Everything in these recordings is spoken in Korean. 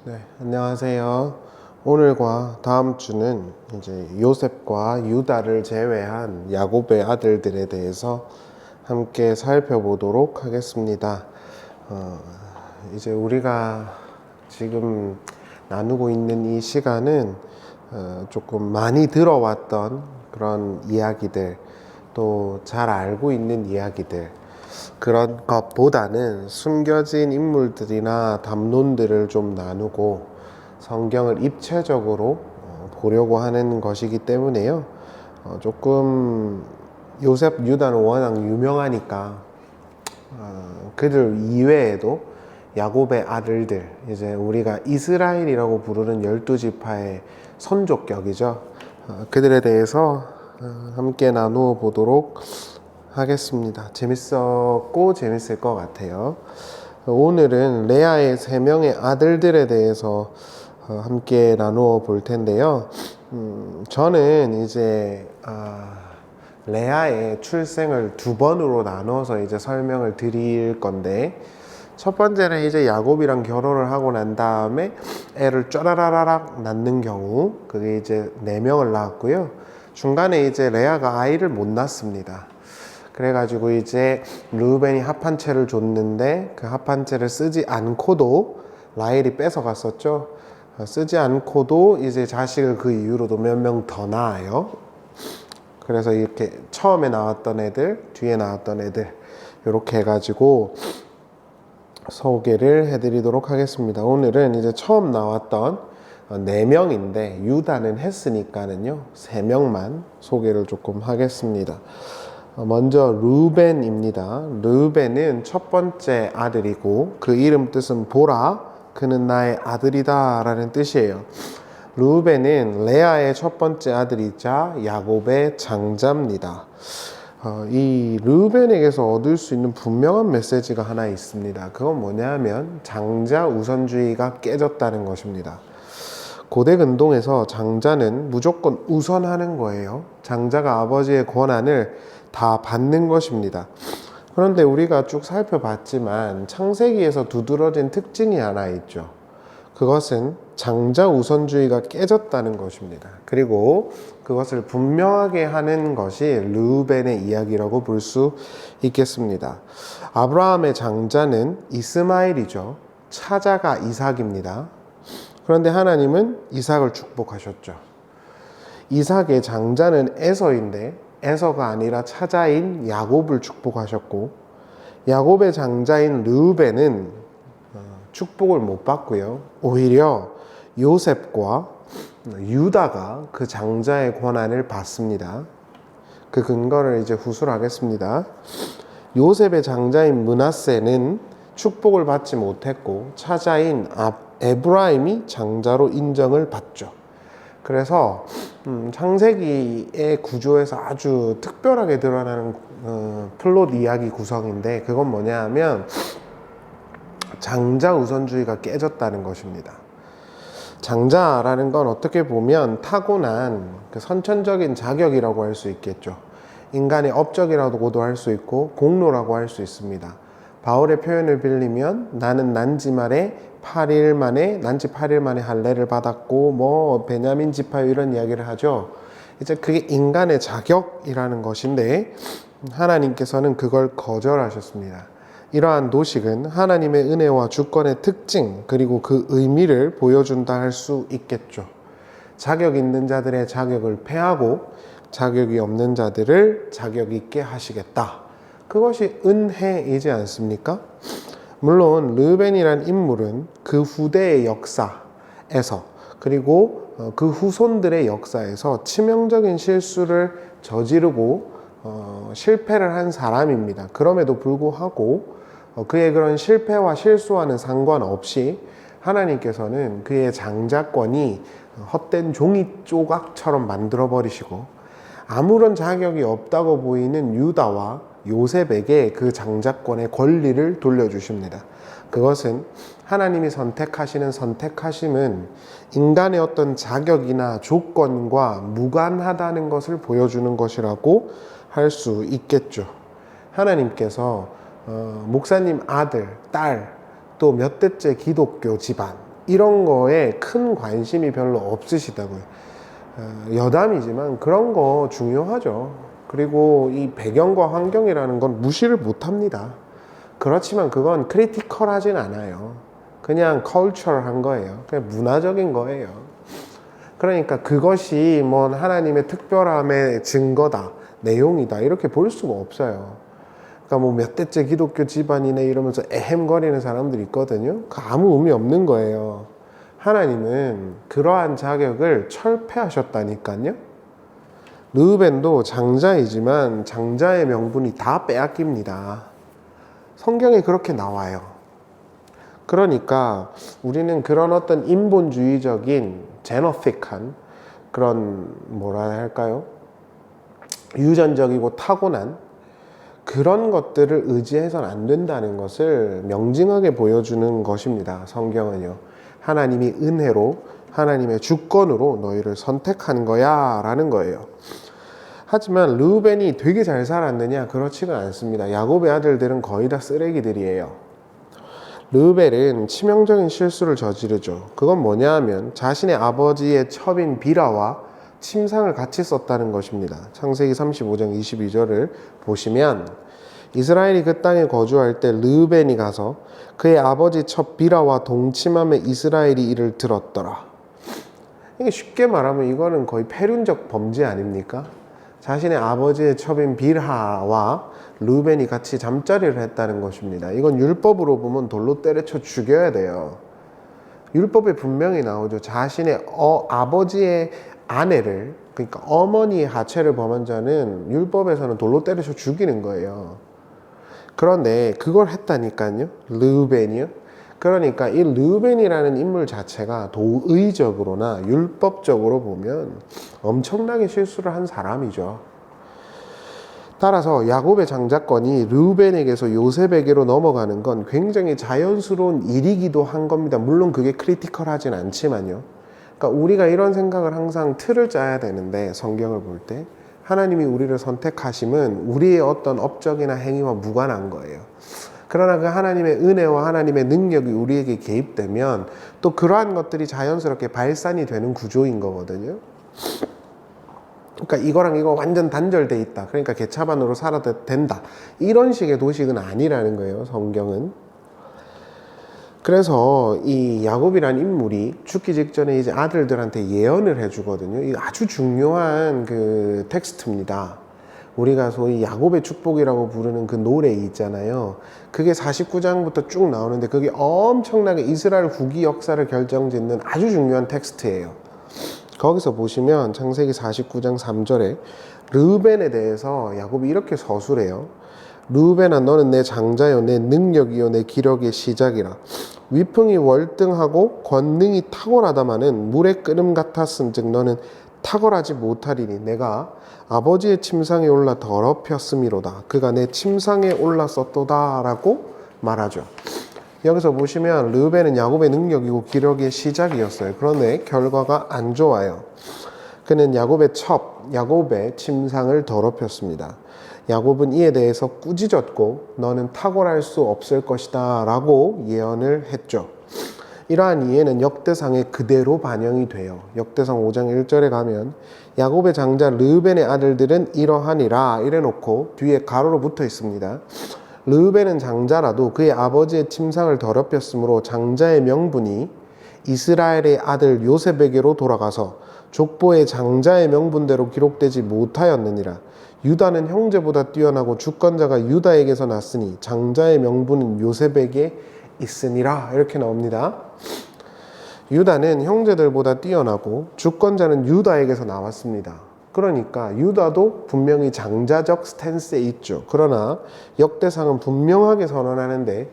네, 안녕하세요. 오늘과 다음 주는 이제 요셉과 유다를 제외한 야곱의 아들들에 대해서 함께 살펴보도록 하겠습니다. 어, 이제 우리가 지금 나누고 있는 이 시간은 조금 많이 들어왔던 그런 이야기들, 또 잘 알고 있는 이야기들, 그런 것보다는 숨겨진 인물들이나 담론들을 좀 나누고 성경을 입체적으로 보려고 하는 것이기 때문에요. 조금 요셉, 유다는 워낙 유명하니까 그들 이외에도 야곱의 아들들, 이제 우리가 이스라엘이라고 부르는 12지파의 선족격이죠. 그들에 대해서 함께 나누어 보도록 하겠습니다. 재밌었고 재밌을 것 같아요. 오늘은 레아의 3명의 아들들에 대해서 함께 나누어 볼 텐데요. 저는 이제 레아의 출생을 2번으로 나눠서 이제 설명을 드릴 건데, 첫 번째는 이제 야곱이랑 결혼을 하고 난 다음에 애를 쫘라라락 낳는 경우, 그게 이제 4명을 낳았고요. 중간에 이제 레아가 아이를 못 낳습니다. 그래가지고 이제 르우벤이 합한채를 줬는데 그 합한채를 쓰지 않고도 라헬이 뺏어갔었죠. 쓰지 않고도 이제 자식을 그 이후로도 몇 명 더 낳아요. 그래서 이렇게 처음에 나왔던 애들, 뒤에 나왔던 애들, 이렇게 해가지고 소개를 해드리도록 하겠습니다. 오늘은 이제 처음 나왔던 4명인데 유다는 했으니까는요 3명만 소개를 조금 하겠습니다. 먼저 르우벤입니다. 르우벤은 첫 번째 아들이고 그 이름 뜻은 보라, 그는 나의 아들이다 라는 뜻이에요. 르우벤은 레아의 첫 번째 아들이자 야곱의 장자입니다. 이 르우벤에게서 얻을 수 있는 분명한 메시지가 하나 있습니다. 그건 뭐냐면 장자 우선주의가 깨졌다는 것입니다. 고대 근동에서 장자는 무조건 우선하는 거예요. 장자가 아버지의 권한을 다 받는 것입니다. 그런데 우리가 쭉 살펴봤지만 창세기에서 두드러진 특징이 하나 있죠. 그것은 장자 우선주의가 깨졌다는 것입니다. 그리고 그것을 분명하게 하는 것이 르우벤의 이야기라고 볼 수 있겠습니다. 아브라함의 장자는 이스마엘이죠. 차자가 이삭입니다. 그런데 하나님은 이삭을 축복하셨죠. 이삭의 장자는 에서인데 에서가 아니라 차자인 야곱을 축복하셨고, 야곱의 장자인 르우벤은 축복을 못 받고요. 오히려 요셉과 유다가 그 장자의 권한을 받습니다. 그 근거를 이제 후술하겠습니다. 요셉의 장자인 므낫세는 축복을 받지 못했고 차자인 에브라임이 장자로 인정을 받죠. 그래서 창세기의 구조에서 아주 특별하게 드러나는 플롯 이야기 구성인데, 그건 뭐냐 하면 장자 우선주의가 깨졌다는 것입니다. 장자라는 건 어떻게 보면 타고난 그 선천적인 자격이라고 할 수 있겠죠. 인간의 업적이라고도 할 수 있고 공로라고 할 수 있습니다. 바울의 표현을 빌리면 나는 난지 8일 만에 할례를 받았고 뭐 베냐민 지파요 이런 이야기를 하죠. 이제 그게 인간의 자격이라는 것인데 하나님께서는 그걸 거절하셨습니다. 이러한 도식은 하나님의 은혜와 주권의 특징 그리고 그 의미를 보여준다 할 수 있겠죠. 자격 있는 자들의 자격을 폐하고 자격이 없는 자들을 자격 있게 하시겠다. 그것이 은혜이지 않습니까? 물론 르벤이란 인물은 그 후대의 역사에서 그리고 그 후손들의 역사에서 치명적인 실수를 저지르고 실패를 한 사람입니다. 그럼에도 불구하고 그의 그런 실패와 실수와는 상관없이 하나님께서는 그의 장자권이 헛된 종이 조각처럼 만들어 버리시고 아무런 자격이 없다고 보이는 유다와 요셉에게 그 장자권의 권리를 돌려주십니다. 그것은 하나님이 선택하시는 선택하심은 인간의 어떤 자격이나 조건과 무관하다는 것을 보여주는 것이라고 할 수 있겠죠. 하나님께서 목사님 아들, 딸, 또 몇 대째 기독교 집안 이런 거에 큰 관심이 별로 없으시다고요. 여담이지만 그런 거 중요하죠. 그리고 이 배경과 환경이라는 건 무시를 못 합니다. 그렇지만 그건 크리티컬하진 않아요. 그냥 컬처럴한 거예요. 그냥 문화적인 거예요. 그러니까 그것이 뭐 하나님의 특별함의 증거다, 내용이다 이렇게 볼 수가 없어요. 그러니까 뭐 몇 대째 기독교 집안이네 이러면서 에헴거리는 사람들이 있거든요. 그 아무 의미 없는 거예요. 하나님은 그러한 자격을 철폐하셨다니까요. 르우벤도 장자이지만 장자의 명분이 다 빼앗깁니다. 성경에 그렇게 나와요. 그러니까 우리는 그런 어떤 인본주의적인 제너틱한 그런 뭐라 할까요? 유전적이고 타고난 그런 것들을 의지해서는 안 된다는 것을 명징하게 보여주는 것입니다. 성경은요. 하나님이 은혜로 하나님의 주권으로 너희를 선택한 거야 라는 거예요. 하지만 르우벤이 되게 잘 살았느냐? 그렇지가 않습니다. 야곱의 아들들은 거의 다 쓰레기들이에요. 르우벤은 치명적인 실수를 저지르죠. 그건 뭐냐 하면 자신의 아버지의 첩인 비라와 침상을 같이 썼다는 것입니다. 창세기 35장 22절을 보시면 이스라엘이 그 땅에 거주할 때 르우벤이 가서 그의 아버지 첩 비라와 동침함에 이스라엘이 이를 들었더라. 이게 쉽게 말하면 이거는 거의 패륜적 범죄 아닙니까? 자신의 아버지의 첩인 빌하와 르우벤이 같이 잠자리를 했다는 것입니다. 이건 율법으로 보면 돌로 때려쳐 죽여야 돼요. 율법에 분명히 나오죠. 자신의 아버지의 아내를, 그러니까 어머니의 하체를 범한 자는 율법에서는 돌로 때려쳐 죽이는 거예요. 그런데 그걸 했다니까요. 르우벤이요. 그러니까 이 르우벤이라는 인물 자체가 도의적으로나 율법적으로 보면 엄청나게 실수를 한 사람이죠. 따라서 야곱의 장자권이 르우벤에게서 요셉에게로 넘어가는 건 굉장히 자연스러운 일이기도 한 겁니다. 물론 그게 크리티컬하진 않지만요. 그러니까 우리가 이런 생각을 항상 틀을 짜야 되는데, 성경을 볼 때 하나님이 우리를 선택하심은 우리의 어떤 업적이나 행위와 무관한 거예요. 그러나 그 하나님의 은혜와 하나님의 능력이 우리에게 개입되면 또 그러한 것들이 자연스럽게 발산이 되는 구조인 거거든요. 그러니까 이거랑 이거 완전 단절돼 있다. 그러니까 개차반으로 살아도 된다. 이런 식의 도식은 아니라는 거예요, 성경은. 그래서 이 야곱이란 인물이 죽기 직전에 이제 아들들한테 예언을 해주거든요. 이게 아주 중요한 그 텍스트입니다. 우리가 소위 야곱의 축복이라고 부르는 그 노래 있잖아요. 그게 49장부터 쭉 나오는데 그게 엄청나게 이스라엘 후기 역사를 결정짓는 아주 중요한 텍스트예요. 거기서 보시면 창세기 49장 3절에 르우벤에 대해서 야곱이 이렇게 서술해요. 르우벤아, 너는 내 장자요, 내 능력이요, 내 기력의 시작이라. 위풍이 월등하고 권능이 탁월하다마는 물의 끓음 같았은즉 너는 탁월하지 못하리니 내가 아버지의 침상에 올라 더럽혔음이로다. 그가 내 침상에 올랐었도다 라고 말하죠. 여기서 보시면 르우벤은 야곱의 능력이고 기력의 시작이었어요. 그런데 결과가 안 좋아요. 그는 야곱의 첩, 야곱의 침상을 더럽혔습니다. 야곱은 이에 대해서 꾸짖었고 너는 탁월할 수 없을 것이다 라고 예언을 했죠. 이러한 이해는 역대상에 그대로 반영이 돼요. 역대상 5장 1절에 가면 야곱의 장자 르우벤의 아들들은 이러하니라 이래놓고 뒤에 가로로 붙어 있습니다. 르우벤은 장자라도 그의 아버지의 침상을 더럽혔으므로 장자의 명분이 이스라엘의 아들 요셉에게로 돌아가서 족보의 장자의 명분대로 기록되지 못하였느니라. 유다는 형제보다 뛰어나고 주권자가 유다에게서 났으니 장자의 명분은 요셉에게 있으니라. 이렇게 나옵니다. 유다는 형제들보다 뛰어나고 주권자는 유다에게서 나왔습니다. 그러니까 유다도 분명히 장자적 스탠스에 있죠. 그러나 역대상은 분명하게 선언하는데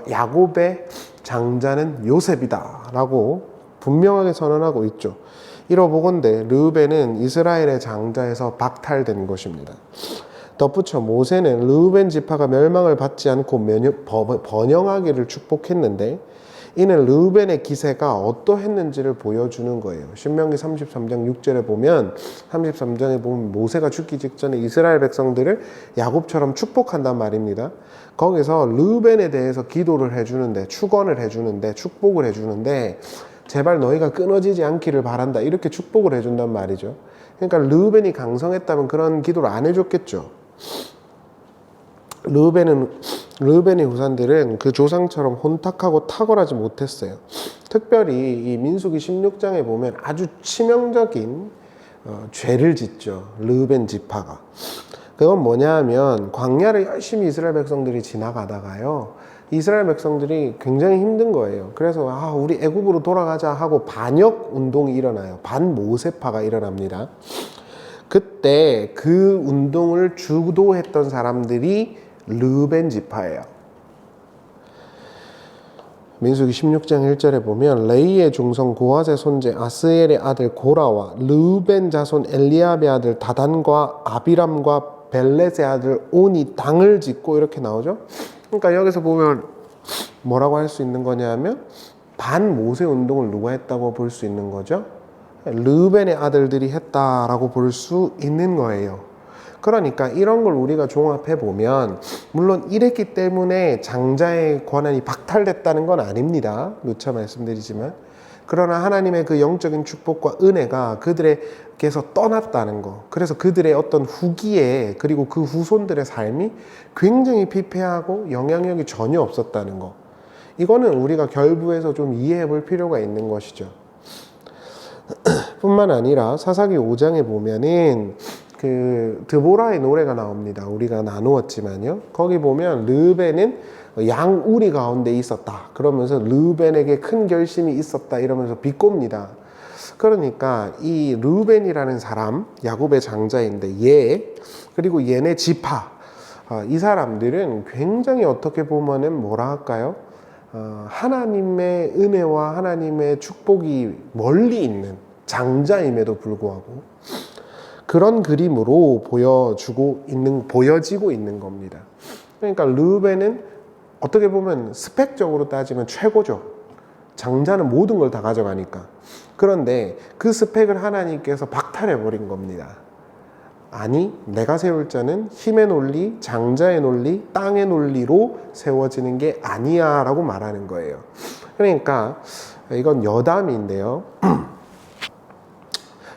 야곱의 장자는 요셉이다 라고 분명하게 선언하고 있죠. 이러보건대 르우벤은 이스라엘의 장자에서 박탈된 것입니다. 덧붙여 모세는 르우벤 지파가 멸망을 받지 않고 번영하기를 축복했는데 이는 르우벤의 기세가 어떠했는지를 보여주는 거예요. 신명기 33장 6절에 보면 33장에 보면 모세가 죽기 직전에 이스라엘 백성들을 야곱처럼 축복한단 말입니다. 거기서 르우벤에 대해서 기도를 해주는데, 축원을 해주는데, 축복을 해주는데, 제발 너희가 끊어지지 않기를 바란다, 이렇게 축복을 해준단 말이죠. 그러니까 르우벤이 강성했다면 그런 기도를 안 해줬겠죠. 르우벤의 후손들은 그 조상처럼 혼탁하고 탁월하지 못했어요. 특별히 이 민수기 16장에 보면 아주 치명적인 죄를 짓죠. 르우벤 지파가. 그건 뭐냐 하면 광야를 열심히 이스라엘 백성들이 지나가다가요, 이스라엘 백성들이 굉장히 힘든 거예요. 그래서 우리 애굽으로 돌아가자 하고 반역 운동이 일어나요. 반모세파가 일어납니다. 그때 그 운동을 주도했던 사람들이 르우벤 지파예요. 민수기 16장 1절에 보면 레이의 중성 고앗의 손재 아스엘의 아들 고라와 르우벤 자손 엘리압의 아들 다단과 아비람과 벨렛의 아들 온이 당을 짓고, 이렇게 나오죠. 그러니까 여기서 보면 뭐라고 할 수 있는 거냐면 반모세 운동을 누가 했다고 볼 수 있는 거죠? 르우벤의 아들들이 했다라고 볼 수 있는 거예요. 그러니까 이런 걸 우리가 종합해 보면, 물론 이랬기 때문에 장자의 권한이 박탈됐다는 건 아닙니다. 누차 말씀드리지만, 그러나 하나님의 그 영적인 축복과 은혜가 그들에게서 떠났다는 거, 그래서 그들의 어떤 후기에, 그리고 그 후손들의 삶이 굉장히 피폐하고 영향력이 전혀 없었다는 거, 이거는 우리가 결부해서 좀 이해해 볼 필요가 있는 것이죠. 뿐만 아니라 사사기 5장에 보면은 그 드보라의 노래가 나옵니다. 우리가 나누었지만요, 거기 보면 르우벤은 양우리 가운데 있었다 그러면서 르우벤에게 큰 결심이 있었다 이러면서 비꼽니다. 그러니까 이 르우벤이라는 사람, 야곱의 장자인데 얘, 그리고 얘네 지파, 이 사람들은 굉장히 어떻게 보면은 뭐라 할까요? 하나님의 은혜와 하나님의 축복이 멀리 있는 장자임에도 불구하고 그런 그림으로 보여지고 있는 겁니다. 그러니까 르우벤은 어떻게 보면 스펙적으로 따지면 최고죠. 장자는 모든 걸 다 가져가니까. 그런데 그 스펙을 하나님께서 박탈해버린 겁니다. 아니, 내가 세울 자는 힘의 논리, 장자의 논리, 땅의 논리로 세워지는 게 아니야 라고 말하는 거예요. 그러니까 이건 여담인데요.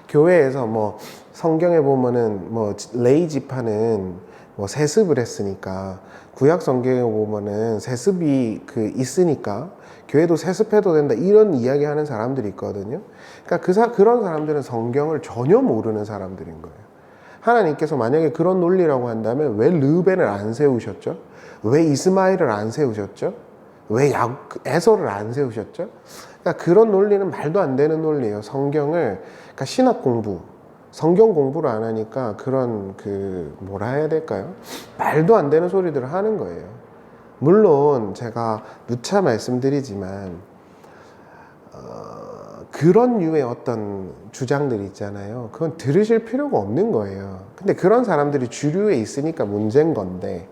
교회에서 성경에 보면은 레이 지파는 세습을 했으니까, 구약 성경에 보면은 세습이 있으니까 교회도 세습해도 된다, 이런 이야기 하는 사람들이 있거든요. 그러니까 그런 사람들은 성경을 전혀 모르는 사람들인 거예요. 하나님께서 만약에 그런 논리라고 한다면 왜 르우벤을 안 세우셨죠? 왜 이스마엘을 안 세우셨죠? 왜 에서를 안 세우셨죠? 그러니까 그런 논리는 말도 안 되는 논리예요. 그러니까 신학 공부, 성경 공부를 안 하니까 그런 뭐라 해야 될까요? 말도 안 되는 소리들을 하는 거예요. 물론 제가 누차 말씀드리지만 그런 류의 어떤 주장들이 있잖아요. 그건 들으실 필요가 없는 거예요. 근데 그런 사람들이 주류에 있으니까 문제인 건데,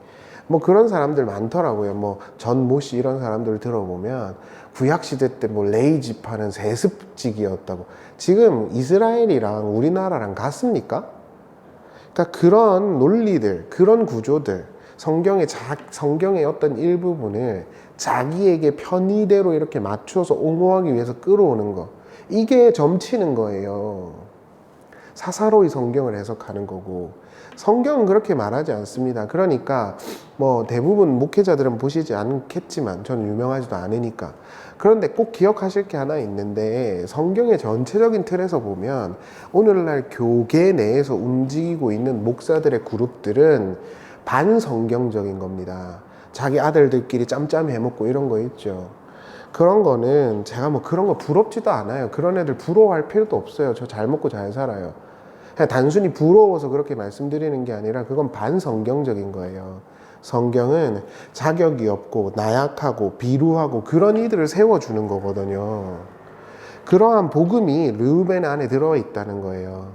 그런 사람들 많더라고요. 전 모씨 이런 사람들을 들어보면 구약시대 때 레이 지파는 세습직이었다고. 지금 이스라엘이랑 우리나라랑 같습니까? 그러니까 그런 논리들, 그런 구조들, 성경의 어떤 일부분을 자기에게 편의대로 이렇게 맞춰서 옹호하기 위해서 끌어오는 거, 이게 점치는 거예요. 사사로이 성경을 해석하는 거고, 성경은 그렇게 말하지 않습니다. 그러니까 대부분 목회자들은 보시지 않겠지만, 저는 유명하지도 않으니까. 그런데 꼭 기억하실 게 하나 있는데, 성경의 전체적인 틀에서 보면 오늘날 교계 내에서 움직이고 있는 목사들의 그룹들은 반성경적인 겁니다. 자기 아들들끼리 짬짬이 해먹고 이런 거 있죠. 그런 거는 제가 그런 거 부럽지도 않아요. 그런 애들 부러워할 필요도 없어요. 저 잘 먹고 잘 살아요. 그냥 단순히 부러워서 그렇게 말씀드리는 게 아니라 그건 반성경적인 거예요. 성경은 자격이 없고 나약하고 비루하고 그런 이들을 세워주는 거거든요. 그러한 복음이 르우벤 안에 들어있다는 거예요.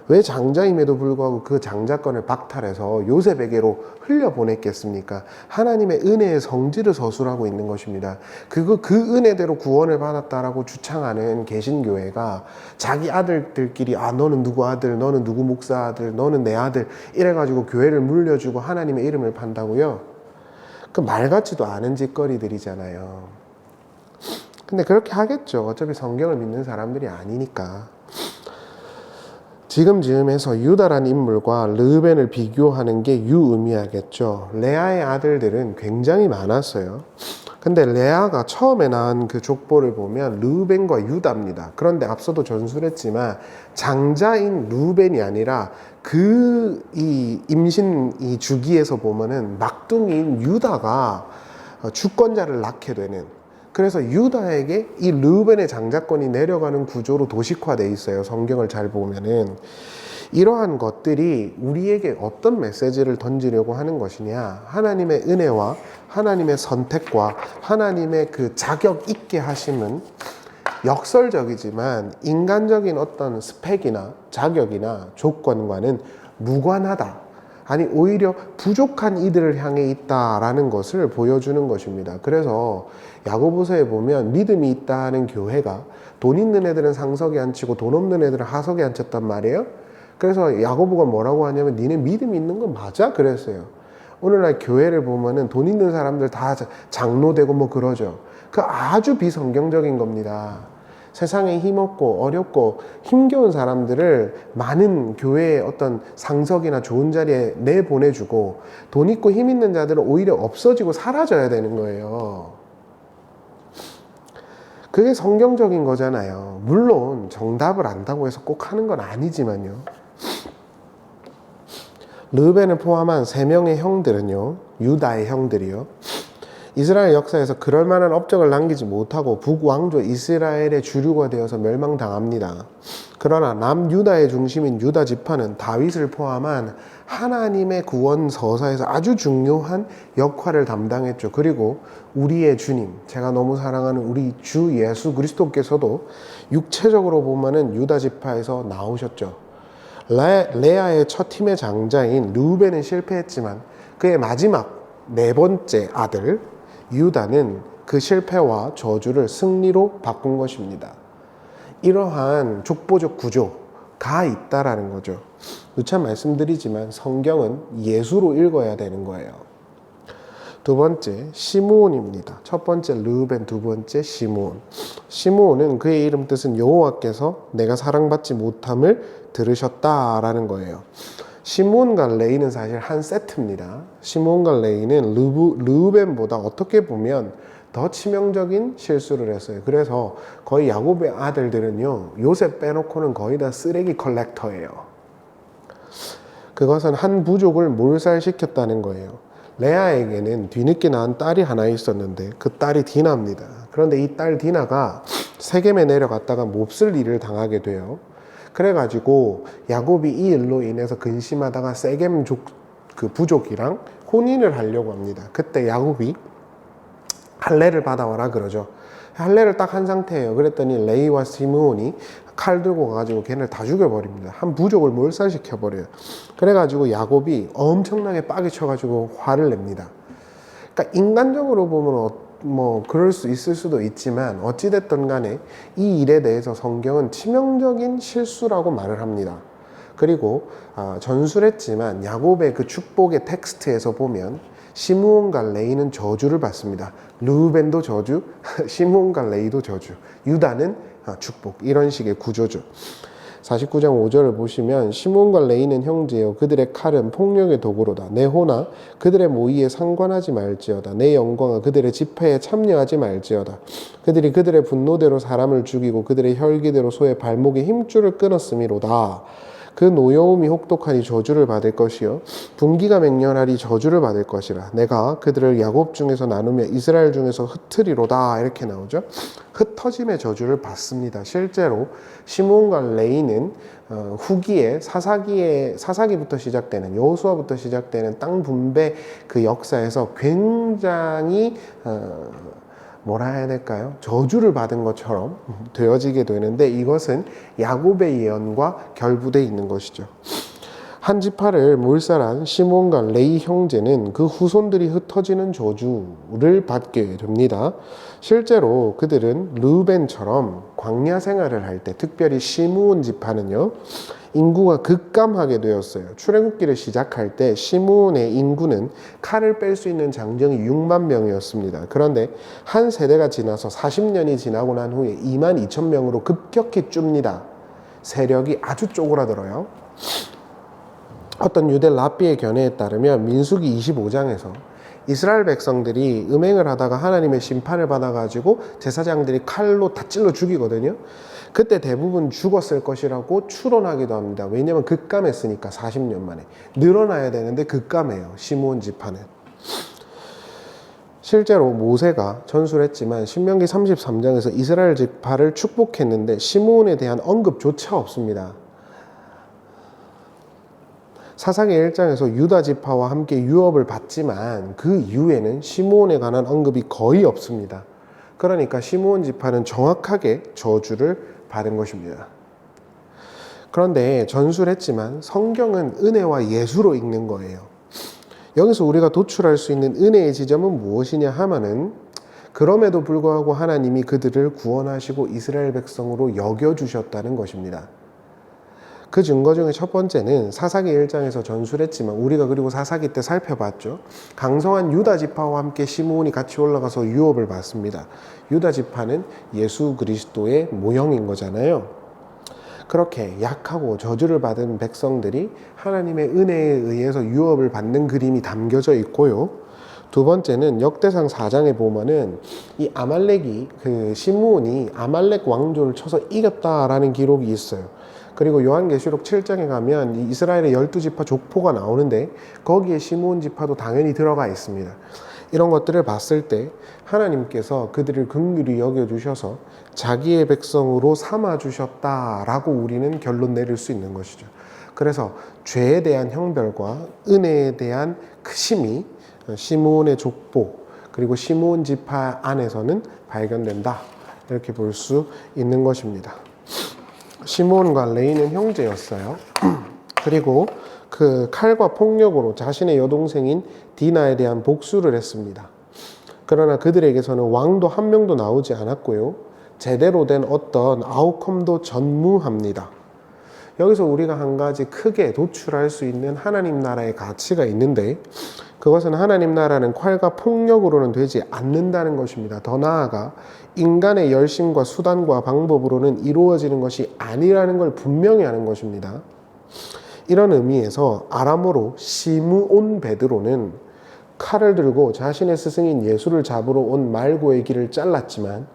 왜 장자임에도 불구하고 그 장자권을 박탈해서 요셉에게로 흘려보냈겠습니까? 하나님의 은혜의 성질을 서술하고 있는 것입니다. 그 은혜대로 구원을 받았다라고 주창하는 개신교회가 자기 아들들끼리 너는 누구 아들, 너는 누구 목사 아들, 너는 내 아들 이래가지고 교회를 물려주고 하나님의 이름을 판다고요? 그 말 같지도 않은 짓거리들이잖아요. 근데 그렇게 하겠죠. 어차피 성경을 믿는 사람들이 아니니까. 지금쯤에서 유다란 인물과 르우벤을 비교하는 게 유의미하겠죠. 레아의 아들들은 굉장히 많았어요. 근데 레아가 처음에 낳은 그 족보를 보면 르우벤과 유다입니다. 그런데 앞서도 전술했지만 장자인 르우벤이 아니라 이 임신 이 주기에서 보면은 막둥이인 유다가 주권자를 낳게 되는, 그래서 유다에게 이 르우벤의 장자권이 내려가는 구조로 도식화되어 있어요. 성경을 잘 보면은. 이러한 것들이 우리에게 어떤 메시지를 던지려고 하는 것이냐, 하나님의 은혜와 하나님의 선택과 하나님의 그 자격 있게 하심은 역설적이지만 인간적인 어떤 스펙이나 자격이나 조건과는 무관하다. 아니 오히려 부족한 이들을 향해 있다라는 것을 보여주는 것입니다. 그래서 야고보서에 보면 믿음이 있다는 교회가 돈 있는 애들은 상석에 앉히고 돈 없는 애들은 하석에 앉혔단 말이에요. 그래서 야고보가 뭐라고 하냐면 니네 믿음이 있는 건 맞아? 그랬어요. 오늘날 교회를 보면은 돈 있는 사람들 다 장로되고 뭐 그러죠. 그 아주 비성경적인 겁니다. 세상에 힘없고 어렵고 힘겨운 사람들을 많은 교회의 어떤 상석이나 좋은 자리에 내보내주고 돈 있고 힘 있는 자들은 오히려 없어지고 사라져야 되는 거예요. 그게 성경적인 거잖아요. 물론 정답을 안다고 해서 꼭 하는 건 아니지만요. 르우벤을 포함한 3명의 형들은요, 유다의 형들이요, 이스라엘 역사에서 그럴 만한 업적을 남기지 못하고 북왕조 이스라엘의 주류가 되어서 멸망당합니다. 그러나 남유다의 중심인 유다 지파는 다윗을 포함한 하나님의 구원 서사에서 아주 중요한 역할을 담당했죠. 그리고 우리의 주님, 제가 너무 사랑하는 우리 주 예수 그리스도께서도 육체적으로 보면은 유다 지파에서 나오셨죠. 레아의 첫 팀의 장자인 르우벤은 실패했지만 그의 마지막 4번째 아들 유다는 그 실패와 저주를 승리로 바꾼 것입니다. 이러한 족보적 구조가 있다라는 거죠. 누차 말씀드리지만 성경은 예수로 읽어야 되는 거예요. 두 번째, 시므온입니다. 첫 번째 르우벤, 두 번째 시므온. 시므온은 그의 이름 뜻은 여호와께서 내가 사랑받지 못함을 들으셨다라는 거예요. 시므온과 레이는 사실 한 세트입니다. 시므온과 레이는 르우벤보다 어떻게 보면 더 치명적인 실수를 했어요. 그래서 거의 야곱의 아들들은요, 요셉 빼놓고는 거의 다 쓰레기 컬렉터예요. 그것은 한 부족을 몰살시켰다는 거예요. 레아에게는 뒤늦게 낳은 딸이 하나 있었는데 그 딸이 디나입니다. 그런데 이 딸 디나가 세겜에 내려갔다가 몹쓸 일을 당하게 돼요. 그래가지고 야곱이 이 일로 인해서 근심하다가 세겜 그 부족이랑 혼인을 하려고 합니다. 그때 야곱이 할례를 받아와라 그러죠. 할례를 딱 한 상태예요. 그랬더니 레이와 시므온이 칼 들고 가가지고 걔네를 다 죽여버립니다. 한 부족을 몰살시켜버려요. 그래가지고 야곱이 엄청나게 빡이 쳐가지고 화를 냅니다. 그러니까 인간적으로 보면 뭐 그럴 수 있을 수도 있지만 어찌됐든 간에 이 일에 대해서 성경은 치명적인 실수라고 말을 합니다. 그리고 전술했지만 야곱의 그 축복의 텍스트에서 보면 시므온과 레이는 저주를 받습니다. 르우벤도 저주, 시므온과 레이도 저주, 유다는 축복, 이런 식의 구조죠. 49장 5절을 보시면 시므온과 레이는 형제요 그들의 칼은 폭력의 도구로다. 내 호나 그들의 모의에 상관하지 말지어다. 내 영광아 그들의 집회에 참여하지 말지어다. 그들이 그들의 분노대로 사람을 죽이고 그들의 혈기대로 소의 발목에 힘줄을 끊었음이로다. 그 노여움이 혹독하니 저주를 받을 것이요 분기가 맹렬하리 저주를 받을 것이라. 내가 그들을 야곱 중에서 나누며 이스라엘 중에서 흩으리로다. 이렇게 나오죠. 흩어짐의 저주를 받습니다. 실제로 시므온과 레이는 후기에 사사기부터 시작되는 여호수아부터 시작되는 땅 분배 그 역사에서 굉장히 뭐라 해야 될까요? 저주를 받은 것처럼 되어지게 되는데 이것은 야곱의 예언과 결부되어 있는 것이죠. 한 지파를 몰살한 시몬과 레위 형제는 그 후손들이 흩어지는 저주를 받게 됩니다. 실제로 그들은 르우벤처럼 광야 생활을 할 때, 특별히 시므온 지파는요, 인구가 급감하게 되었어요. 출애굽기를 시작할 때 시므온의 인구는 칼을 뺄 수 있는 장정이 6만 명이었습니다. 그런데 한 세대가 지나서 40년이 지나고 난 후에 2만 2천 명으로 급격히 줍니다. 세력이 아주 쪼그라들어요. 어떤 유대 랍비의 견해에 따르면 민수기 25장에서 이스라엘 백성들이 음행을 하다가 하나님의 심판을 받아가지고 제사장들이 칼로 다 찔러 죽이거든요. 그때 대부분 죽었을 것이라고 추론하기도 합니다. 왜냐하면 급감했으니까 40년 만에. 늘어나야 되는데 급감해요. 시므온 지파는. 실제로 모세가 전술했지만 신명기 33장에서 이스라엘 지파를 축복했는데 시므온에 대한 언급조차 없습니다. 사사기 1장에서 유다 지파와 함께 유업을 받지만 그 이후에는 시므온에 관한 언급이 거의 없습니다. 그러니까 시므온 지파는 정확하게 저주를 받은 것입니다. 그런데 전술했지만 성경은 은혜와 예수로 읽는 거예요. 여기서 우리가 도출할 수 있는 은혜의 지점은 무엇이냐 하면은 그럼에도 불구하고 하나님이 그들을 구원하시고 이스라엘 백성으로 여겨주셨다는 것입니다. 그 증거 중에 첫 번째는 사사기 1장에서 전술했지만 우리가 그리고 사사기 때 살펴봤죠. 강성한 유다 지파와 함께 시므온이 같이 올라가서 유업을 받습니다. 유다 지파는 예수 그리스도의 모형인 거잖아요. 그렇게 약하고 저주를 받은 백성들이 하나님의 은혜에 의해서 유업을 받는 그림이 담겨져 있고요. 두 번째는 역대상 4장에 보면은 이 아말렉이 시므온이 아말렉 왕조를 쳐서 이겼다라는 기록이 있어요. 그리고 요한계시록 7장에 가면 이 이스라엘의 12지파 족보가 나오는데 거기에 시므온 지파도 당연히 들어가 있습니다. 이런 것들을 봤을 때 하나님께서 그들을 긍휼히 여겨주셔서 자기의 백성으로 삼아주셨다라고 우리는 결론 내릴 수 있는 것이죠. 그래서 죄에 대한 형벌과 은혜에 대한 크심이 시므온의 족보 그리고 시므온 지파 안에서는 발견된다. 이렇게 볼 수 있는 것입니다. 시므온과 레위는 형제였어요. 그리고 그 칼과 폭력으로 자신의 여동생인 디나에 대한 복수를 했습니다. 그러나 그들에게서는 왕도 한 명도 나오지 않았고요. 제대로 된 어떤 아웃컴도 전무합니다. 여기서 우리가 한 가지 크게 도출할 수 있는 하나님 나라의 가치가 있는데 그것은 하나님 나라는 칼과 폭력으로는 되지 않는다는 것입니다. 더 나아가 인간의 열심과 수단과 방법으로는 이루어지는 것이 아니라는 걸 분명히 하는 것입니다. 이런 의미에서 아람어로 시므온 베드로는 칼을 들고 자신의 스승인 예수를 잡으러 온 말고의 길을 잘랐지만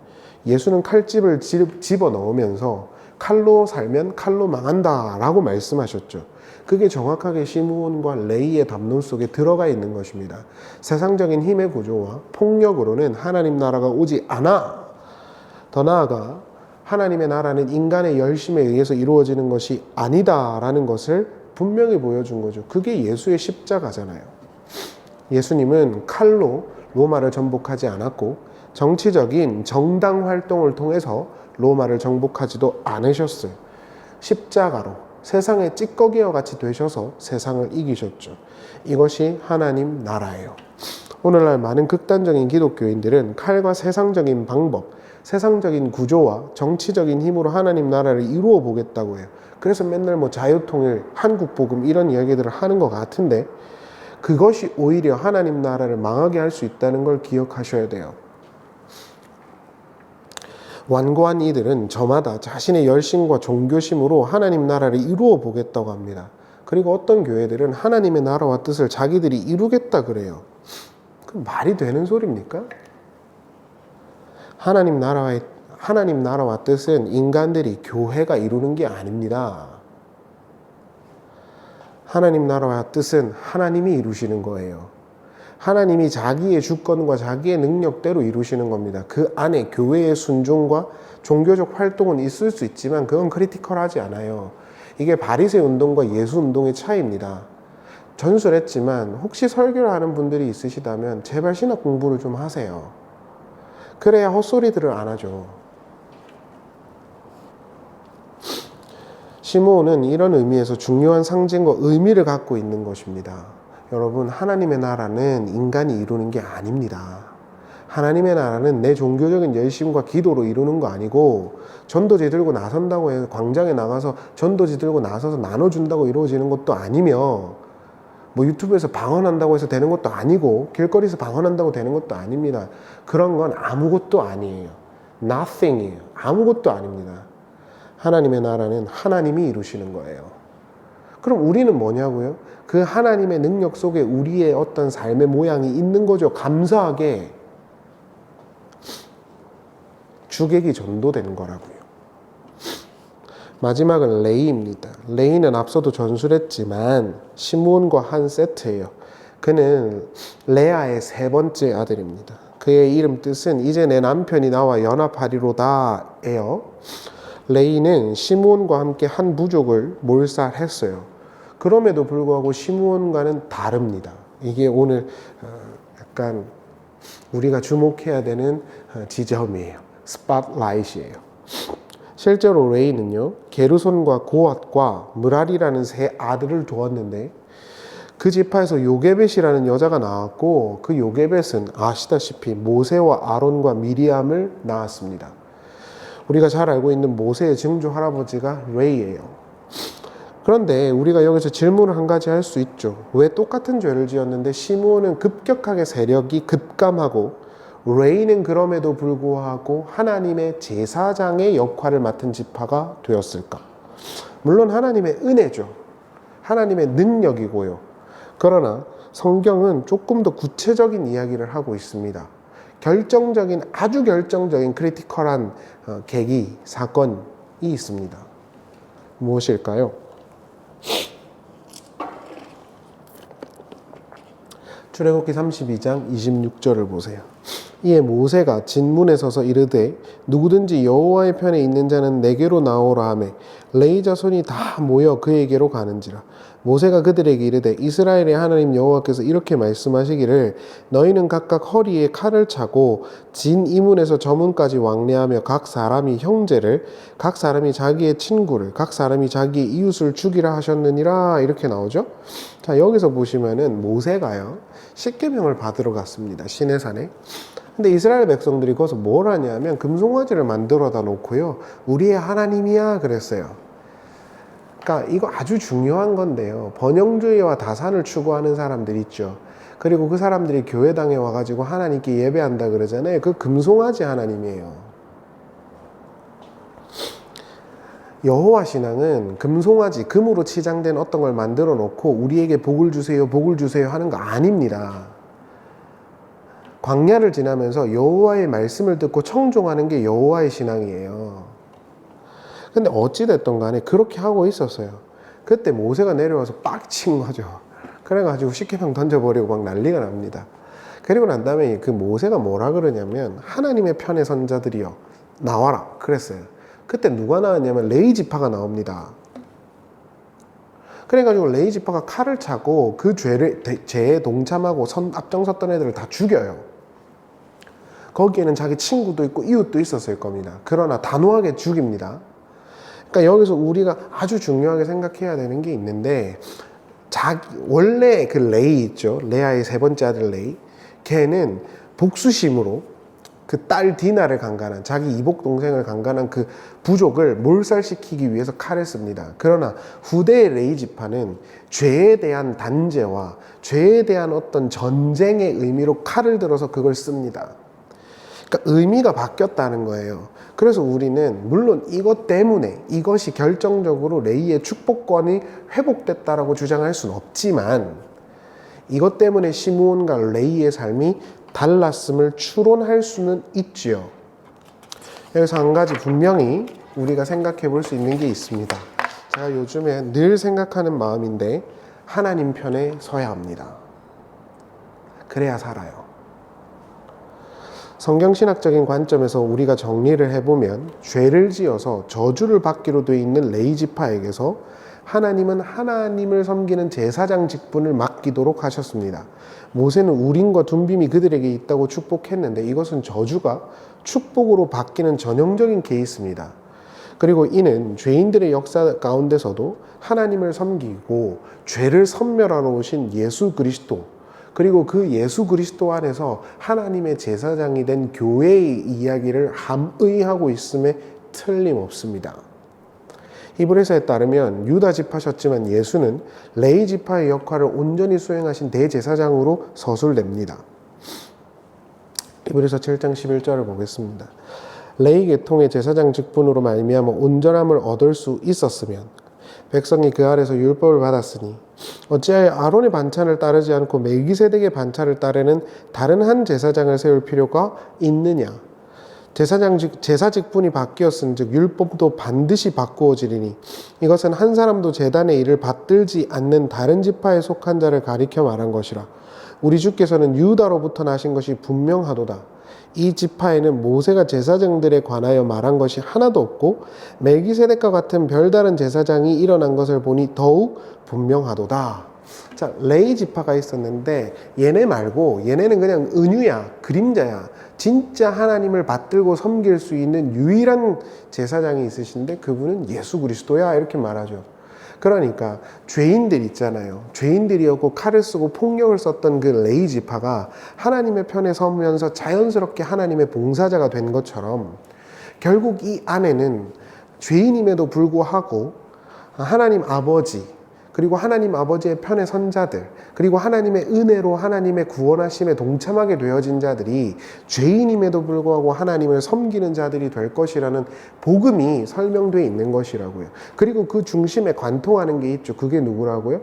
예수는 칼집을 집어넣으면서 칼로 살면 칼로 망한다 라고 말씀하셨죠. 그게 정확하게 시므온과 레위의 담론 속에 들어가 있는 것입니다. 세상적인 힘의 구조와 폭력으로는 하나님 나라가 오지 않아. 더 나아가 하나님의 나라는 인간의 열심에 의해서 이루어지는 것이 아니다라는 것을 분명히 보여준 거죠. 그게 예수의 십자가잖아요. 예수님은 칼로 로마를 정복하지 않았고 정치적인 정당 활동을 통해서 로마를 정복하지도 않으셨어요. 십자가로 세상의 찌꺼기와 같이 되셔서 세상을 이기셨죠. 이것이 하나님 나라예요. 오늘날 많은 극단적인 기독교인들은 칼과 세상적인 방법, 세상적인 구조와 정치적인 힘으로 하나님 나라를 이루어 보겠다고 해요. 그래서 맨날 자유통일, 한국복음 이런 이야기들을 하는 것 같은데 그것이 오히려 하나님 나라를 망하게 할 수 있다는 걸 기억하셔야 돼요. 완고한 이들은 저마다 자신의 열심과 종교심으로 하나님 나라를 이루어 보겠다고 합니다. 그리고 어떤 교회들은 하나님의 나라와 뜻을 자기들이 이루겠다 그래요. 그 말이 되는 소리입니까? 하나님 나라와 뜻은 인간들이 교회가 이루는 게 아닙니다. 하나님 나라와 뜻은 하나님이 이루시는 거예요. 하나님이 자기의 주권과 자기의 능력대로 이루시는 겁니다. 그 안에 교회의 순종과 종교적 활동은 있을 수 있지만 그건 크리티컬하지 않아요. 이게 바리새 운동과 예수 운동의 차이입니다. 전술했지만 혹시 설교를 하는 분들이 있으시다면 제발 신학 공부를 좀 하세요. 그래야 헛소리들을 안 하죠. 시므온은 이런 의미에서 중요한 상징과 의미를 갖고 있는 것입니다. 여러분, 하나님의 나라는 인간이 이루는 게 아닙니다. 하나님의 나라는 내 종교적인 열심과 기도로 이루는 거 아니고, 전도지 들고 나선다고 해서 광장에 나가서 전도지 들고 나서서 나눠준다고 이루어지는 것도 아니며, 뭐 유튜브에서 방언한다고 해서 되는 것도 아니고, 길거리에서 방언한다고 되는 것도 아닙니다. 그런 건 아무것도 아니에요. nothing이에요. 아무것도 아닙니다. 하나님의 나라는 하나님이 이루시는 거예요. 그럼 우리는 뭐냐고요? 그 하나님의 능력 속에 우리의 어떤 삶의 모양이 있는 거죠. 감사하게 주객이 전도되는 거라고요. 마지막은 레이입니다. 레이는 앞서도 전술했지만 시므온과 한 세트예요. 그는 레아의 세 번째 아들입니다. 그의 이름 뜻은 이제 내 남편이 나와 연합하리로다예요. 레이는 시므온과 함께 한 부족을 몰살했어요. 그럼에도 불구하고 시므온과는 다릅니다. 이게 오늘 약간 우리가 주목해야 되는 지점이에요. 스팟라이트예요. 실제로 레이는요, 게르손과 고앗과 므랄이라는 세 아들을 두었는데, 그 지파에서 요게벳이라는 여자가 나왔고, 그 요게벳은 아시다시피 모세와 아론과 미리암을 낳았습니다. 우리가 잘 알고 있는 모세의 증조 할아버지가 레이예요. 그런데 우리가 여기서 질문을 한 가지 할 수 있죠. 왜 똑같은 죄를 지었는데 시므온은 급격하게 세력이 급감하고 레이는 그럼에도 불구하고 하나님의 제사장의 역할을 맡은 지파가 되었을까? 물론 하나님의 은혜죠. 하나님의 능력이고요. 그러나 성경은 조금 더 구체적인 이야기를 하고 있습니다. 결정적인, 아주 결정적인 크리티컬한 계기, 사건이 있습니다. 무엇일까요? 출애굽기 32장 26절을 보세요. 이에 모세가 진문에 서서 이르되 누구든지 여호와의 편에 있는 자는 내게로 나오라 하매 레위 자손이 다 모여 그에게로 가는지라. 모세가 그들에게 이르되 이스라엘의 하나님 여호와께서 이렇게 말씀하시기를 너희는 각각 허리에 칼을 차고 진 이문에서 저 문까지 왕래하며 각 사람이 형제를, 각 사람이 자기의 친구를, 각 사람이 자기의 이웃을 죽이라 하셨느니라. 이렇게 나오죠. 자, 여기서 보시면은 모세가요 십계명을 받으러 갔습니다. 시내산에. 근데 이스라엘 백성들이 거기서 뭘 하냐면 금송아지를 만들어다 놓고요, 우리의 하나님이야 그랬어요. 그러니까 이거 아주 중요한 건데요, 번영주의와 다산을 추구하는 사람들 있죠. 그리고 그 사람들이 교회당에 와가지고 하나님께 예배한다 그러잖아요. 그 금송아지 하나님이에요. 여호와 신앙은 금송아지, 금으로 치장된 어떤 걸 만들어 놓고 우리에게 복을 주세요, 복을 주세요 하는 거 아닙니다. 광야를 지나면서 여호와의 말씀을 듣고 청종하는 게 여호와의 신앙이에요. 근데 어찌됐든 간에 그렇게 하고 있었어요. 그때 모세가 내려와서 빡친 거죠. 그래가지고 십계명 던져버리고 막 난리가 납니다. 그리고 난 다음에 그 모세가 뭐라 그러냐면 하나님의 편의 선자들이여 나와라 그랬어요. 그때 누가 나왔냐면 레위 지파가 나옵니다. 그래가지고 레위 지파가 칼을 차고 그 죄에 동참하고 앞장섰던 애들을 다 죽여요. 거기에는 자기 친구도 있고 이웃도 있었을 겁니다. 그러나 단호하게 죽입니다. 그러니까 여기서 우리가 아주 중요하게 생각해야 되는 게 있는데, 원래 그 레이 있죠. 레아의 세 번째 아들 레이. 걔는 복수심으로 그 딸 디나를 강간한, 자기 이복 동생을 강간한 그 부족을 몰살시키기 위해서 칼을 씁니다. 그러나 후대의 레이 지파는 죄에 대한 단죄와 죄에 대한 어떤 전쟁의 의미로 칼을 들어서 그걸 씁니다. 그러니까 의미가 바뀌었다는 거예요. 그래서 우리는 물론 이것 때문에 이것이 결정적으로 레이의 축복권이 회복됐다라고 주장할 수는 없지만, 이것 때문에 시므온과 레이의 삶이 달랐음을 추론할 수는 있지요. 여기서 한 가지 분명히 우리가 생각해 볼 수 있는 게 있습니다. 제가 요즘에 늘 생각하는 마음인데, 하나님 편에 서야 합니다. 그래야 살아요. 성경신학적인 관점에서 우리가 정리를 해보면 죄를 지어서 저주를 받기로 되어 있는 레위 지파에게서 하나님은 하나님을 섬기는 제사장 직분을 맡기도록 하셨습니다. 모세는 우림과 둠빔이 그들에게 있다고 축복했는데 이것은 저주가 축복으로 바뀌는 전형적인 케이스입니다. 그리고 이는 죄인들의 역사 가운데서도 하나님을 섬기고 죄를 섬멸하러 오신 예수 그리스도, 그리고 그 예수 그리스도 안에서 하나님의 제사장이 된 교회의 이야기를 함의하고 있음에 틀림없습니다. 히브리서에 따르면 유다 지파셨지만 예수는 레위 지파의 역할을 온전히 수행하신 대제사장으로 서술됩니다. 히브리서 7장 11절을 보겠습니다. 레위 계통의 제사장 직분으로 말미암아 온전함을 얻을 수 있었으면 백성이 그 아래서 율법을 받았으니 어찌하여 아론의 반찬을 따르지 않고 멜기세덱의 반찬을 따르는 다른 한 제사장을 세울 필요가 있느냐. 제사 직분이 바뀌었은즉 율법도 반드시 바꾸어지리니 이것은 한 사람도 제단의 일을 받들지 않는 다른 지파에 속한 자를 가리켜 말한 것이라. 우리 주께서는 유다로부터 나신 것이 분명하도다. 이 지파에는 모세가 제사장들에 관하여 말한 것이 하나도 없고 멜기세덱과 같은 별다른 제사장이 일어난 것을 보니 더욱 분명하도다. 자, 레위 지파가 있었는데 얘네 말고 얘네는 그냥 은유야, 그림자야. 진짜 하나님을 받들고 섬길 수 있는 유일한 제사장이 있으신데 그분은 예수 그리스도야, 이렇게 말하죠. 그러니까 죄인들 있잖아요. 죄인들이었고 칼을 쓰고 폭력을 썼던 그 레위 지파가 하나님의 편에 서면서 자연스럽게 하나님의 봉사자가 된 것처럼 결국 이 안에는 죄인임에도 불구하고 하나님 아버지, 그리고 하나님 아버지의 편에 선 자들, 그리고 하나님의 은혜로 하나님의 구원하심에 동참하게 되어진 자들이 죄인임에도 불구하고 하나님을 섬기는 자들이 될 것이라는 복음이 설명되어 있는 것이라고요. 그리고 그 중심에 관통하는 게 있죠. 그게 누구라고요?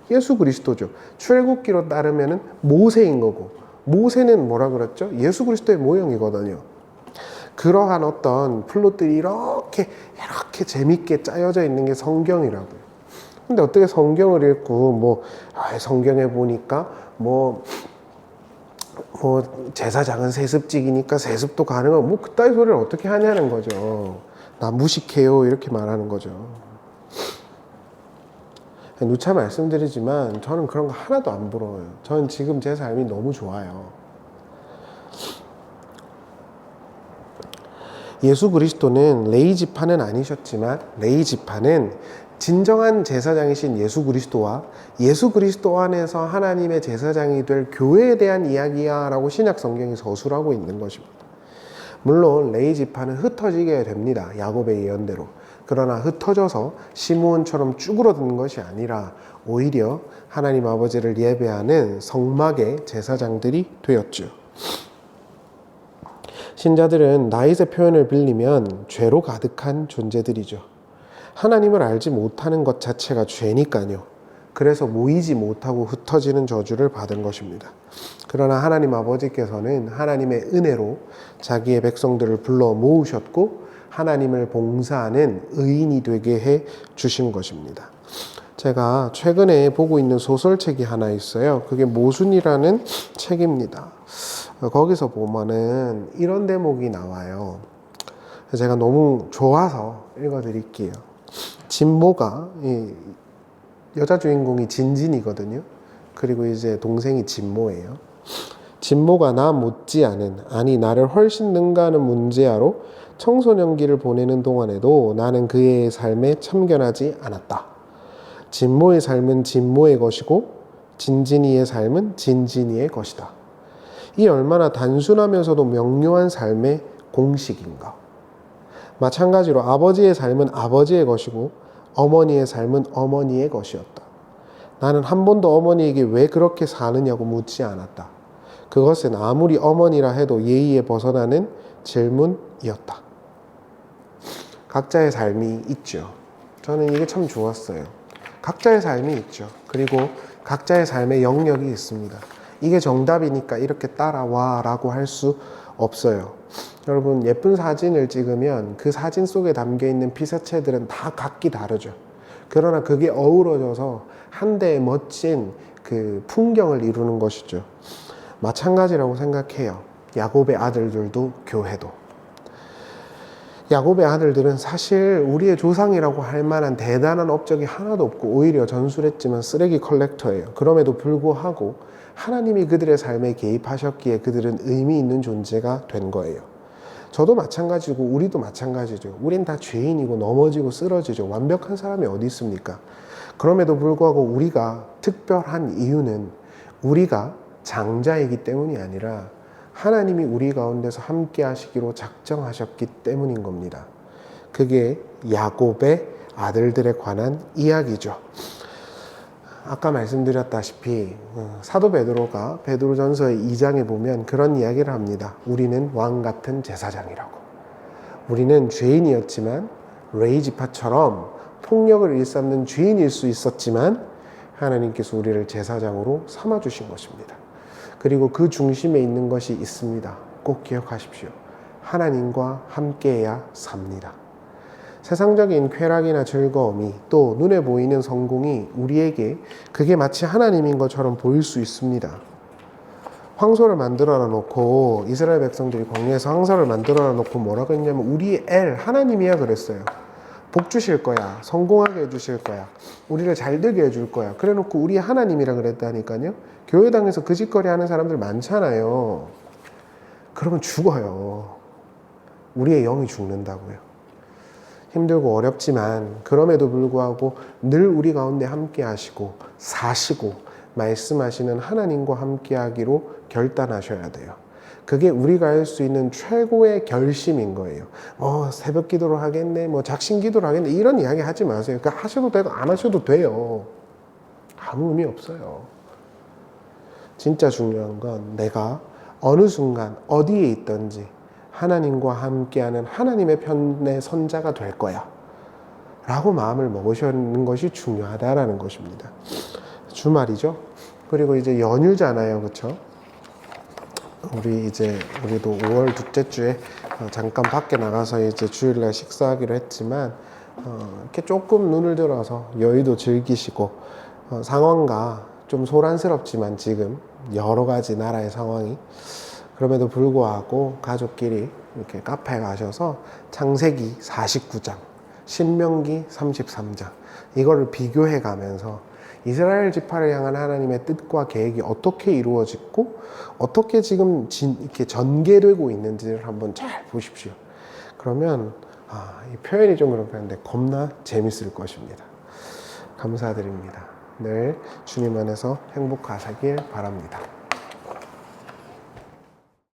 예수 그리스도죠. 출애굽기로 따르면 모세인 거고, 모세는 뭐라 그랬죠? 예수 그리스도의 모형이거든요. 그러한 어떤 플롯들이 이렇게 재밌게 짜여져 있는 게 성경이라고요. 근데 어떻게 성경을 읽고 성경에 보니까 제사장은 세습직이니까 세습도 가능하고 그따위 소리를 어떻게 하냐는 거죠. 나 무식해요, 이렇게 말하는 거죠. 누차 말씀드리지만 저는 그런 거 하나도 안 부러워요. 저는 지금 제 삶이 너무 좋아요. 예수 그리스도는 레위 지파는 아니셨지만 레위 지파는 진정한 제사장이신 예수 그리스도와 예수 그리스도 안에서 하나님의 제사장이 될 교회에 대한 이야기야 라고 신약 성경이 서술하고 있는 것입니다. 물론 레위 지파는 흩어지게 됩니다. 야곱의 예언대로. 그러나 흩어져서 시므온처럼 쭈그러든 것이 아니라 오히려 하나님 아버지를 예배하는 성막의 제사장들이 되었죠. 신자들은 나잇의 표현을 빌리면 죄로 가득한 존재들이죠. 하나님을 알지 못하는 것 자체가 죄니까요. 그래서 모이지 못하고 흩어지는 저주를 받은 것입니다. 그러나 하나님 아버지께서는 하나님의 은혜로 자기의 백성들을 불러 모으셨고 하나님을 봉사하는 의인이 되게 해 주신 것입니다. 제가 최근에 보고 있는 소설책이 하나 있어요. 그게 모순이라는 책입니다. 거기서 보면은 이런 대목이 나와요. 제가 너무 좋아서 읽어드릴게요. 진모가, 여자 주인공이 진진이거든요. 그리고 이제 동생이 진모예요. 진모가 나 못지않은, 아니 나를 훨씬 능가하는 문제아로 청소년기를 보내는 동안에도 나는 그의 삶에 참견하지 않았다. 진모의 삶은 진모의 것이고 진진이의 삶은 진진이의 것이다. 이 얼마나 단순하면서도 명료한 삶의 공식인가. 마찬가지로 아버지의 삶은 아버지의 것이고 어머니의 삶은 어머니의 것이었다. 나는 한 번도 어머니에게 왜 그렇게 사느냐고 묻지 않았다. 그것은 아무리 어머니라 해도 예의에 벗어나는 질문이었다. 각자의 삶이 있죠. 저는 이게 참 좋았어요. 각자의 삶이 있죠. 그리고 각자의 삶의 영역이 있습니다. 이게 정답이니까 이렇게 따라와 라고 할 수 없어요. 여러분, 예쁜 사진을 찍으면 그 사진 속에 담겨있는 피사체들은 다 각기 다르죠. 그러나 그게 어우러져서 한 대의 멋진 그 풍경을 이루는 것이죠. 마찬가지라고 생각해요. 야곱의 아들들도 교회도. 야곱의 아들들은 사실 우리의 조상이라고 할 만한 대단한 업적이 하나도 없고 오히려 전술했지만 쓰레기 컬렉터예요. 그럼에도 불구하고 하나님이 그들의 삶에 개입하셨기에 그들은 의미 있는 존재가 된 거예요. 저도 마찬가지고 우리도 마찬가지죠. 우린 다 죄인이고 넘어지고 쓰러지죠. 완벽한 사람이 어디 있습니까? 그럼에도 불구하고 우리가 특별한 이유는 우리가 장자이기 때문이 아니라 하나님이 우리 가운데서 함께 하시기로 작정하셨기 때문인 겁니다. 그게 야곱의 아들들에 관한 이야기죠. 아까 말씀드렸다시피 사도 베드로가 베드로전서의 2장에 보면 그런 이야기를 합니다. 우리는 왕 같은 제사장이라고. 우리는 죄인이었지만 레위 지파처럼 폭력을 일삼는 죄인일 수 있었지만 하나님께서 우리를 제사장으로 삼아주신 것입니다. 그리고 그 중심에 있는 것이 있습니다. 꼭 기억하십시오. 하나님과 함께해야 삽니다. 세상적인 쾌락이나 즐거움이 또 눈에 보이는 성공이 우리에게 그게 마치 하나님인 것처럼 보일 수 있습니다. 황소를 만들어 놓고 이스라엘 백성들이 광야에서 황소를 만들어 놓고 뭐라고 했냐면 우리의 엘 하나님이야 그랬어요. 복 주실 거야. 성공하게 해주실 거야. 우리를 잘 되게 해줄 거야. 그래 놓고 우리 하나님이라 그랬다니까요. 교회당에서 그 짓거리 하는 사람들 많잖아요. 그러면 죽어요. 우리의 영이 죽는다고요. 힘들고 어렵지만 그럼에도 불구하고 늘 우리 가운데 함께 하시고 사시고 말씀하시는 하나님과 함께 하기로 결단하셔야 돼요. 그게 우리가 할 수 있는 최고의 결심인 거예요. 새벽 기도를 하겠네, 작심 기도를 하겠네, 이런 이야기 하지 마세요. 그러니까 하셔도 되고 안 하셔도 돼요. 아무 의미 없어요. 진짜 중요한 건 내가 어느 순간 어디에 있든지 하나님과 함께하는 하나님의 편의 선자가 될 거야 라고 마음을 먹으시는 것이 중요하다라는 것입니다. 주말이죠. 그리고 이제 연휴잖아요. 그렇죠? 우리도 5월 둘째 주에 잠깐 밖에 나가서 이제 주일날 식사하기로 했지만 이렇게 조금 눈을 들어서 여의도 즐기시고 상황과 좀 소란스럽지만 지금 여러 가지 나라의 상황이 그럼에도 불구하고 가족끼리 이렇게 카페에 가셔서 창세기 49장, 신명기 33장 이거를 비교해 가면서 이스라엘 지파를 향한 하나님의 뜻과 계획이 어떻게 이루어지고 어떻게 지금 이렇게 전개되고 있는지를 한번 잘 보십시오. 그러면 이 표현이 좀 그런 편인데 겁나 재밌을 것입니다. 감사드립니다. 늘 주님 안에서 행복하시길 바랍니다.